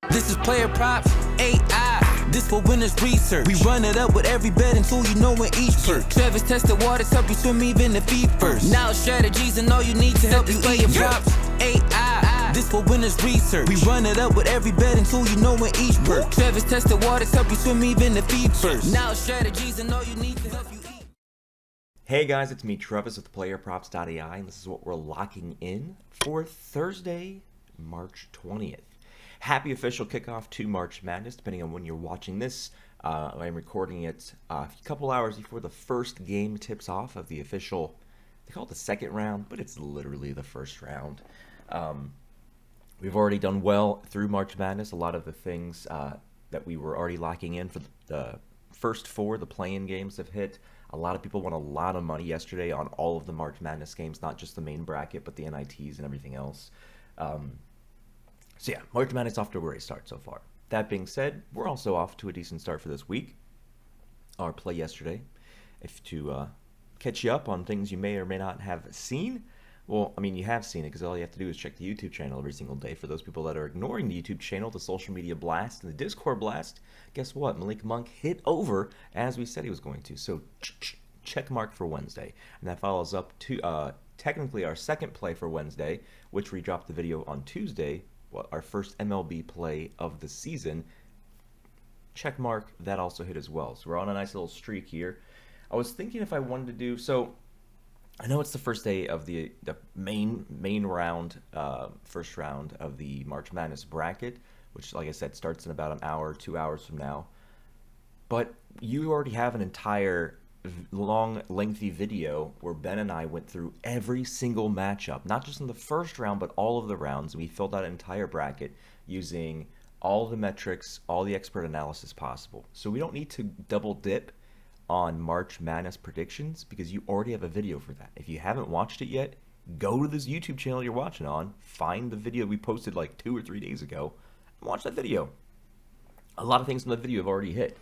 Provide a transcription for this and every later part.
This is PlayerProps.ai. This for winners research. We run it up with every betting tool you know in each perk. Travis tested waters, help you swim even the feet first. Now strategies and all you need to help you PlayerProps.ai. This for winners research. We run it up with every betting tool you know in each perk. Travis tested waters, help you swim even the feet first. Now strategies and all you need to help you eat. Hey guys, it's me Travis with PlayerProps.ai, and this is what we're locking in for Thursday, March 20th. Happy official kickoff to March Madness, depending on when you're watching this. I'm recording it a couple hours before the first game tips off of the official, they call it the second round, but it's literally the first round. We've already done well through March Madness. A lot of the things that we were already locking in for the first four, the play-in games, have hit. A lot of people won a lot of money yesterday on all of the March Madness games, not just the main bracket, but the NITs and everything else. So yeah, March Madness off to a great start so far. That being said, we're also off to a decent start for this week. Our play yesterday, if to catch you up on things you may or may not have seen. Well, I mean, you have seen it because all you have to do is check the YouTube channel every single day. For those people that are ignoring the YouTube channel, the social media blast, and the Discord blast, guess what? Malik Monk hit over as we said he was going to. So check mark for Wednesday. And that follows up to technically our second play for Wednesday, which we dropped the video on Tuesday. Our first MLB play of the season. Check mark, that also hit as well. So we're on a nice little streak here. I was thinking if I wanted to do, so I know it's the first day of the main round, first round of the March Madness bracket, which, like I said, starts in about an hour, 2 hours from now. But you already have an entire long, lengthy video where Ben and I went through every single matchup, not just in the first round, but all of the rounds. We filled out an entire bracket using all the metrics, all the expert analysis possible. So we don't need to double dip on March Madness predictions because you already have a video for that. If you haven't watched it yet, go to this YouTube channel you're watching on, find the video we posted like 2 or 3 days ago, and watch that video. A lot of things in the video have already hit.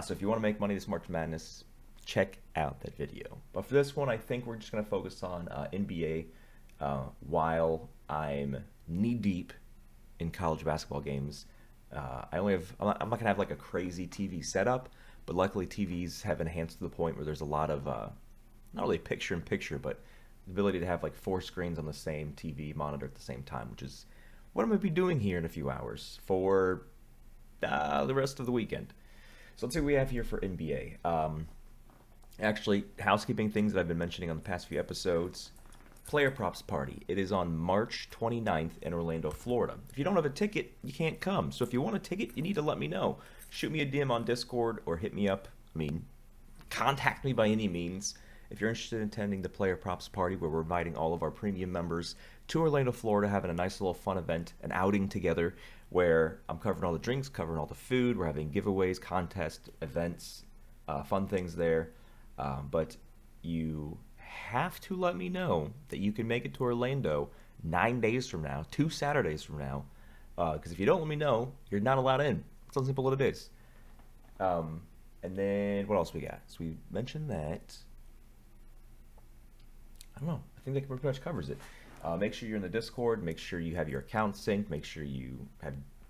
So if you want to make money this March Madness, check out that video. But for this one, I think we're just going to focus on NBA while I'm knee-deep in college basketball games. I'm not going to have like a crazy TV setup, but luckily TVs have enhanced to the point where there's a lot of, not really picture-in-picture, but the ability to have like 4 screens on the same TV monitor at the same time, which is what I'm going to be doing here in a few hours for the rest of the weekend. So let's see what we have here for NBA. Actually, housekeeping things that I've been mentioning on the past few episodes. Player Props Party. It is on March 29th in Orlando, Florida. If you don't have a ticket, you can't come. So if you want a ticket, you need to let me know. Shoot me a DM on Discord or hit me up. Contact me by any means. If you're interested in attending the Player Props Party, where we're inviting all of our premium members to Orlando, Florida, having a nice little fun event, an outing together, where I'm covering all the drinks, covering all the food. We're having giveaways, contests, events, fun things there. But you have to let me know that you can make it to Orlando 9 days from now, 2 Saturdays from now, because if you don't let me know, you're not allowed in. It's how simple it is. And then what else we got? So we mentioned that. I don't know. I think that pretty much covers it. Make sure you're in the Discord. Make sure you have your account synced. Make sure you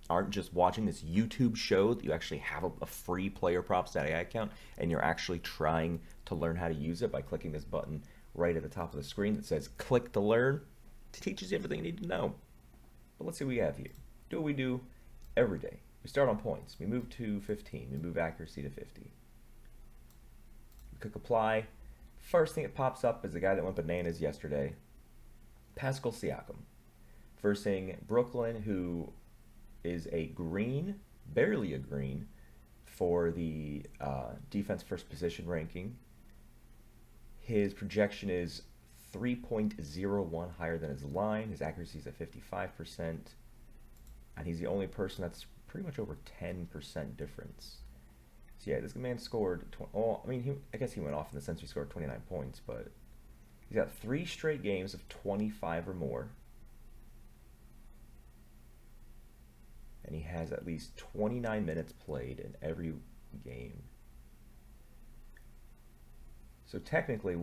aren't just watching this YouTube show, that you actually have a free PlayerProps.ai account and you're actually trying to learn how to use it by clicking this button right at the top of the screen that says click to learn. It teaches you everything you need to know. But let's see what we have here. Do what we do every day. We start on points. We move to 15. We move accuracy to 50. We click apply. First thing that pops up is the guy that went bananas yesterday, Pascal Siakam, versus Brooklyn, who is a green, barely a green, for the defense first position ranking. His projection is 3.01 higher than his line. His accuracy is at 55%. And he's the only person that's pretty much over 10% difference. So yeah, this man scored, I guess he went off in the sense he scored 29 points, but he's got 3 straight games of 25 or more. And he has at least 29 minutes played in every game. So technically,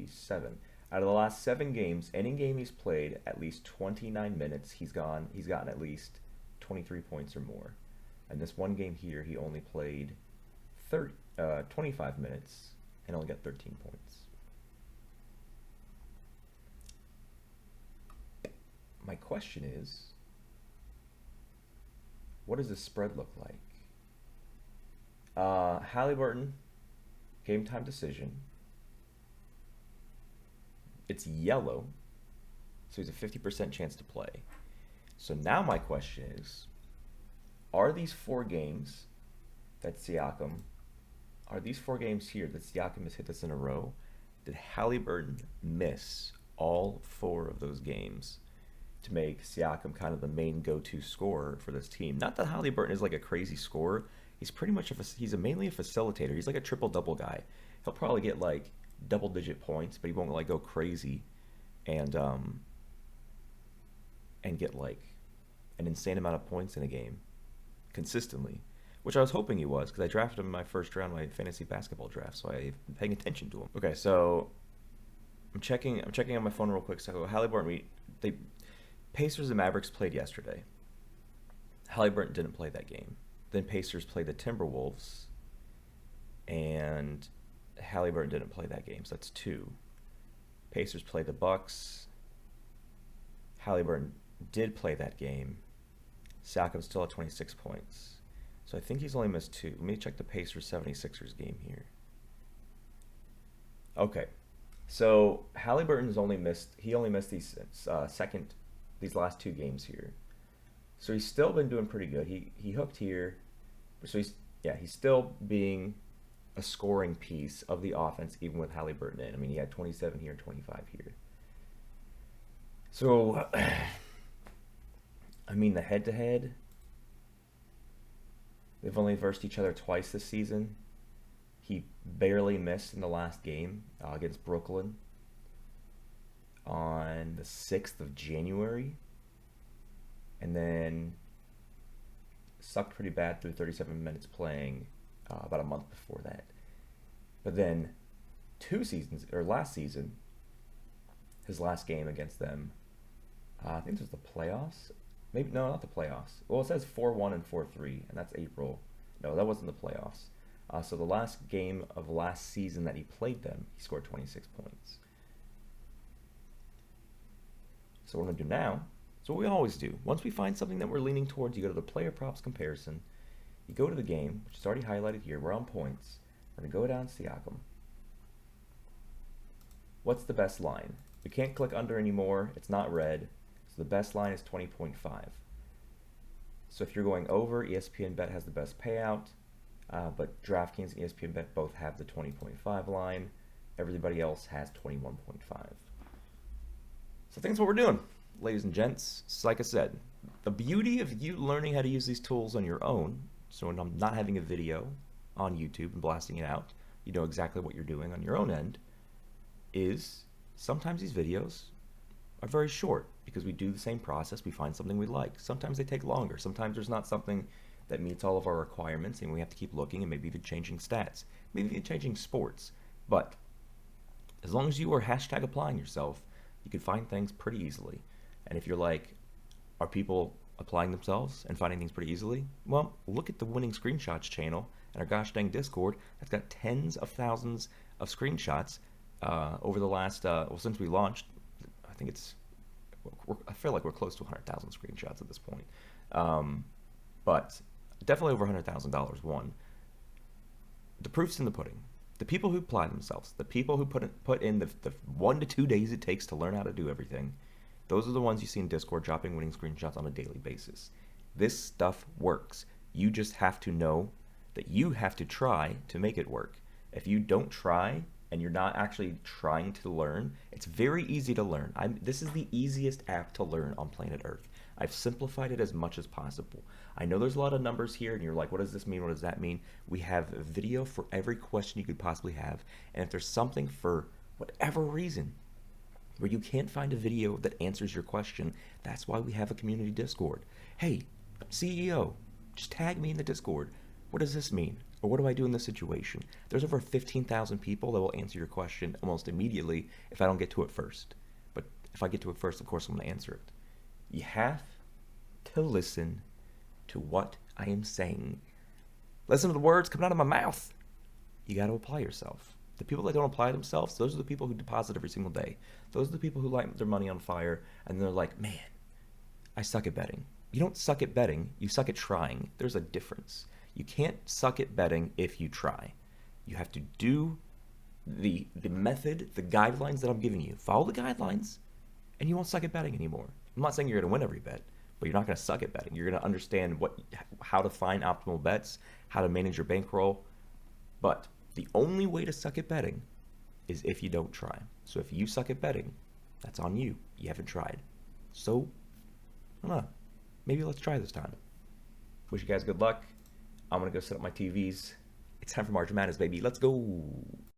7. Out of the last 7 games, any game he's played at least 29 minutes, he's gotten at least 23 points or more. And this one game here, he only played 25 minutes and only got 13 points. My question is, what does this spread look like? Halliburton, game time decision. It's yellow, so he's a 50% chance to play. So now my question is, are these 4 games that Siakam, are these 4 games here that Siakam has hit this in a row, did Halliburton miss all 4 of those games to make Siakam kind of the main go-to scorer for this team? Not that Halliburton is like a crazy scorer. He's pretty much mainly a facilitator. He's like a triple-double guy. He'll probably get like double-digit points, but he won't like go crazy and get like an insane amount of points in a game consistently, which I was hoping he was, because I drafted him in my first round of my fantasy basketball draft, so I've been paying attention to him. Okay, so I'm checking on my phone real quick. So Halliburton, Pacers and Mavericks played yesterday. Halliburton didn't play that game. Then Pacers played the Timberwolves, and Halliburton didn't play that game, so that's 2. Pacers played the Bucks. Halliburton did play that game. Siakam still at 26 points. So I think he's only missed 2. Let me check the Pacers 76ers game here. Okay. So Halliburton's only missed these these last 2 games here. So he's still been doing pretty good. He hooked here. So he's still being a scoring piece of the offense, even with Halliburton in. I mean, he had 27 here, 25 here. So, I mean, the head-to-head, they've only versed each other twice this season. He barely missed in the last game against Brooklyn on the 6th of January. And then sucked pretty bad through 37 minutes playing about a month before that. But then last season, his last game against them, I think it was the playoffs. Maybe, no, not the playoffs. Well, it says 4-1 and 4-3, and that's April. No, that wasn't the playoffs. So the last game of last season that he played them, he scored 26 points. So what we're going to do now, is what we always do. Once we find something that we're leaning towards, you go to the player props comparison. You go to the game, which is already highlighted here. We're on points. We're going to go down Siakam. What's the best line? We can't click under anymore. It's not red. So the best line is 20.5. So if you're going over, ESPN Bet has the best payout. But DraftKings and ESPN Bet both have the 20.5 line. Everybody else has 21.5. So that's what we're doing, ladies and gents. So like I said, the beauty of you learning how to use these tools on your own, so when I'm not having a video on YouTube and blasting it out, you know exactly what you're doing on your own end, is sometimes these videos are very short because we do the same process, we find something we like. Sometimes they take longer. Sometimes there's not something that meets all of our requirements and we have to keep looking and maybe even changing stats, maybe even changing sports. But as long as you are hashtag applying yourself, you can find things pretty easily. And if you're like, are people applying themselves and finding things pretty easily? Well, look at the Winning Screenshots channel and our gosh dang Discord. That's got tens of thousands of screenshots over the last, since we launched. I feel like we're close to 100,000 screenshots at this point. But definitely over $100,000 won. The proof's in the pudding. The people who apply themselves, the people who put in the 1 to 2 days it takes to learn how to do everything, those are the ones you see in Discord dropping winning screenshots on a daily basis. This stuff works. You just have to know that you have to try to make it work. If you don't try and you're not actually trying to learn, it's very easy to learn. This is the easiest app to learn on planet Earth. I've simplified it as much as possible. I know there's a lot of numbers here and you're like, what does this mean? What does that mean? We have a video for every question you could possibly have. And if there's something for whatever reason where you can't find a video that answers your question, that's why we have a community Discord. Hey, CEO, just tag me in the Discord. What does this mean? Or what do I do in this situation? There's over 15,000 people that will answer your question almost immediately if I don't get to it first. But if I get to it first, of course I'm going to answer it. You have to listen to what I am saying. Listen to the words coming out of my mouth. You got to apply yourself. The people that don't apply themselves, those are the people who deposit every single day. Those are the people who light their money on fire and they're like, man, I suck at betting. You don't suck at betting, you suck at trying. There's a difference. You can't suck at betting if you try. You have to do the method, the guidelines that I'm giving you. Follow the guidelines and you won't suck at betting anymore. I'm not saying you're going to win every bet, but you're not going to suck at betting. You're going to understand how to find optimal bets, how to manage your bankroll. But the only way to suck at betting is if you don't try. So if you suck at betting, that's on you. You haven't tried. So, I don't know. Maybe let's try this time. Wish you guys good luck. I'm going to go set up my TVs. It's time for March Madness, baby. Let's go.